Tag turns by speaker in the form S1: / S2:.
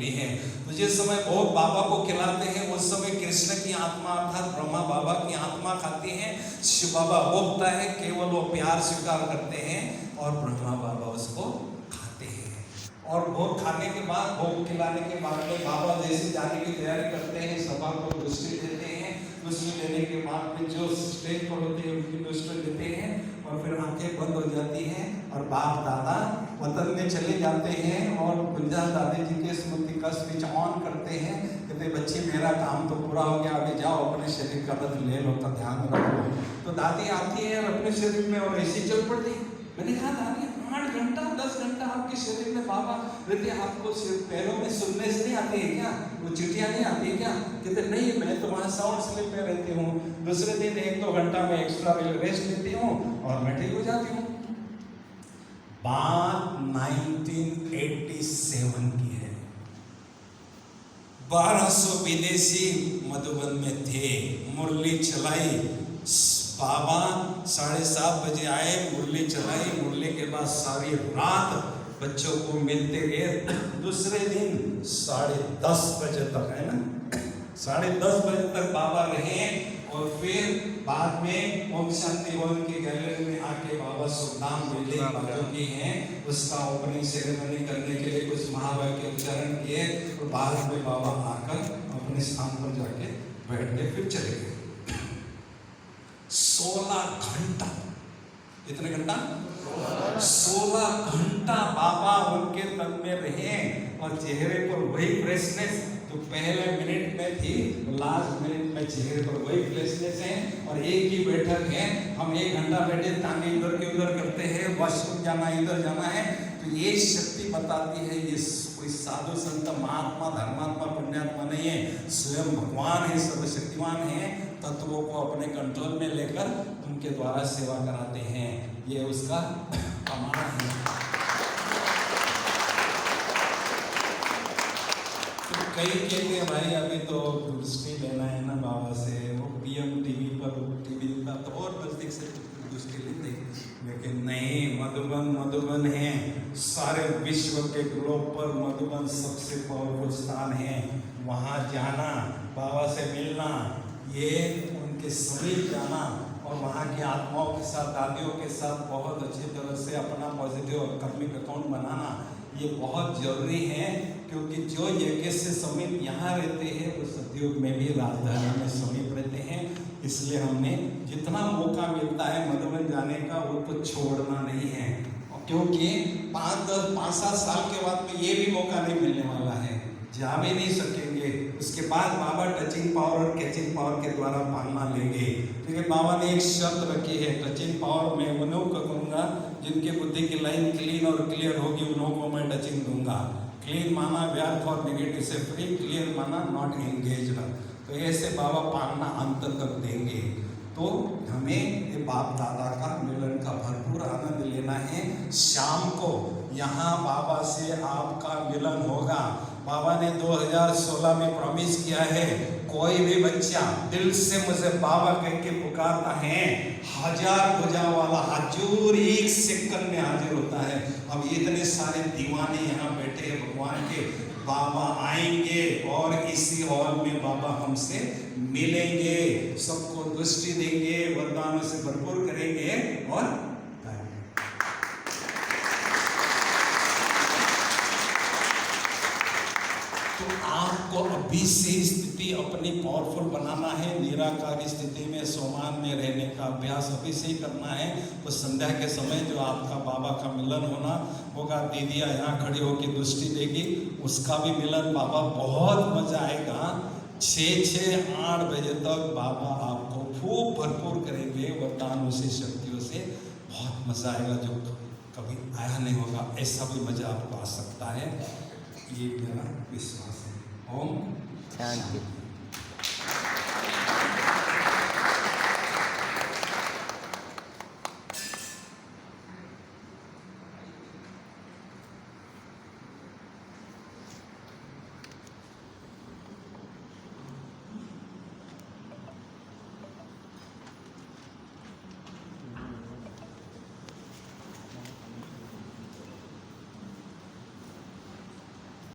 S1: मिली है। तो जिस समय भोग बाबा को खिलाते हैं उस समय कृष्ण की आत्मा अर्थात ब्रह्मा बाबा की आत्मा खाती है, शिव बाबा भोगता है, केवल वो प्यार स्वीकार करते हैं और ब्रह्मा बाबा उसको खाते हैं। और भोग खाने के बाद, भोग खिलाने के बाद में बाबा जैसे जाने की तैयारी करते हैं, सभा को दृष्टि देते हैं। दृष्टि देने के बाद में जो स्टेज पर होते हैं उनकी दृष्टि देते हैं और फिर आंखें बंद हो जाती हैं और बाप दादा वतन में चले जाते हैं और गुंजा दादी जी के स्मृति का स्विच ऑन करते हैं। कहते बच्चे मेरा काम तो पूरा हो गया, अभी जाओ अपने शरीर का रथ ले लो, का ध्यान रखो। तो दादी आती है और अपने शरीर में और ऐसी चल पड़ती। मैंने कहा दादी 8 घंटा 10 घंटा आपके शरीर में बाबा रहते, आपको पैरों में सुनने से नहीं आती है क्या, वो चिट्ठियाँ नहीं आती है क्या? कहते नहीं, मैं तो वहाँ साउंड स्लीप में रहती हूँ, दूसरे दिन 1-2 घंटा में एक्स्ट्रा रेस्ट लेती हूँ और मैं ठीक हो जाती हूँ। बात 1987 की है। 1200 विदेशी मधुबन में थे, मुरली चलाई, बाबा 7:30 बजे आए, मुरली चलाई, मुरली के बाद सारी रात बच्चों को मिलते गए। दूसरे दिन 10:30 बजे तक, है ना, 10:30 बजे तक बाबा रहे और फिर बाद में ओम शांति भवन की गैलरी में आके बाबा सुखधाम मिले जो की हैं उसका ओपनिंग सेरेमनी करने के लिए कुछ महावाक्य उच्चारण किए और बाद में बाबा आकर अपने स्थान पर जाके बैठ के फिर चले गए। 16 घंटा, कितने घंटा? 16 घंटा बाबा उनके तन में रहे और चेहरे पर वही फ्रेशनेस जो पहले मिनट में थी, लास्ट मिनट में चेहरे पर वही फ्रेशनेस है। और एक ही बैठक है, हम 1 घंटा बैठे, तांगे इधर के उधर करते हैं, वॉशरूम जाना इधर जाना है। तो ये शक्ति बताती है ये कोई साधु संत महात्मा धर्मात्मा पुण्यात्मा नहीं है, स्वयं भगवान है, सर्वशक्तिमान है, तत्वों को अपने कंट्रोल में लेकर उनके द्वारा सेवा कराते हैं। ये उसका कमाल है। तो कई कहते हैं भाई अभी तो दृष्टि लेना है ना बाबा से, वो पीएम टीवी पर टीवी का तो और नजदीक से दृष्टि लेते हैं, लेकिन नहीं, मधुबन है, सारे विश्व के ग्लोब पर मधुबन सबसे पावरफुल स्थान है। वहाँ जाना, बाबा से मिलना, ये उनके समीप जाना और वहाँ की आत्माओं के साथ, दादियों के साथ बहुत अच्छी तरह से अपना पॉजिटिव कर्मिक अकाउंट बनाना, ये बहुत जरूरी है। क्योंकि जो यज्ञ से समीप यहाँ रहते हैं वो सतयुग में भी राजधानी में समीप रहते हैं। इसलिए हमने जितना मौका मिलता है मधुबन जाने का वो तो छोड़ना नहीं है, क्योंकि 5-7 साल के बाद में ये भी मौका नहीं मिलने वाला है, जा भी नहीं सकेंगे। उसके बाद बाबा टचिंग पावर और कैचिंग पावर के द्वारा पालना लेंगे। लेकिन बाबा ने एक शर्त रखी है, टचिंग पावर मैं उन्हों को कहूँगा जिनके बुद्धि की लाइन क्लीन और क्लियर होगी, उन्हों को मैं टचिंग दूंगा। क्लीन माना व्यर्थ और नेगेटिव से फ्री, क्लियर माना नॉट एंगेज्ड। तो ऐसे बाबा पालना अंत तक देंगे। तो हमें ये बाप दादा का मिलन का भरपूर आनंद लेना है। शाम को यहाँ बाबा से आपका मिलन होगा। बाबा ने 2016 में प्रॉमिस किया है, कोई भी बच्चा दिल से मुझे बाबा कह के पुकारता है, 1000 भुजा वाला हजूर 1 सेकंड में हाजिर होता है। अब इतने सारे दीवाने यहाँ बैठे हैं भगवान के, बाबा आएंगे और इसी हॉल में बाबा हमसे मिलेंगे, सबको दृष्टि देंगे, वरदानों से भरपूर करेंगे और तो आपको अभी से स्थिति अपनी पावरफुल बनाना है। निराकारी स्थिति में सोमान में रहने का अभ्यास अभी से ही करना है। तो संध्या के समय जो आपका बाबा का मिलन होना होगा, दीदियाँ यहाँ खड़ी होकर दृष्टि देगी, उसका भी मिलन बाबा, बहुत मजा आएगा। 6-8 बजे तक बाबा आपको खूब भरपूर करेंगे वरदानों से, शक्तियों से, बहुत मजा आएगा जो कभी आया नहीं होगा। ऐसा भी मजा आपको आ सकता है, ये मेरा विश्वास है। ओम शांति।